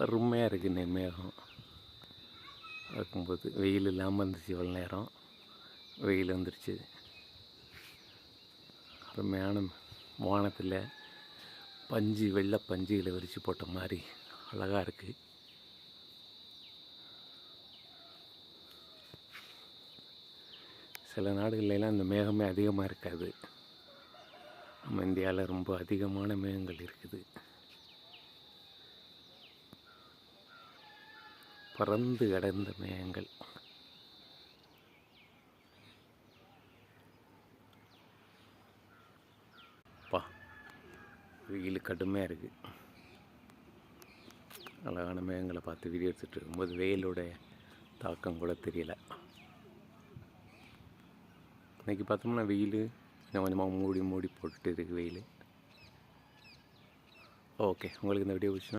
அருமையாக இருக்குது மேகம் பார்க்கும்போது. வெயில் இல்லாமல் இருந்துச்சு இவ்வளோ நேரம், வெயில் வந்துருச்சு. அருமையான வானத்தில் பஞ்சு, வெள்ளை பஞ்சுகளை விரித்து போட்ட மாதிரி அழகாக இருக்குது. சில நாடுகள்லாம் இந்த மேகமே அதிகமாக இருக்காது. நம்ம இந்தியாவில் ரொம்ப அதிகமான மேகங்கள் இருக்குது. பறந்து கிடந்த மேகங்கள். வெயில் கடுமையாக இருக்குது. அழகான மேகங்களை பார்த்து வீடியோ எடுத்துகிட்டு இருக்கும்போது வெயிலோட தாக்கம் கூட தெரியலை. இன்றைக்கி பார்த்தோம்னா வெயில் கொஞ்சம் கொஞ்சமாக மூடி போட்டுட்டு இருக்குது வெயில். ஓகே, உங்களுக்கு இந்த வீடியோ பிடிச்சுன்னா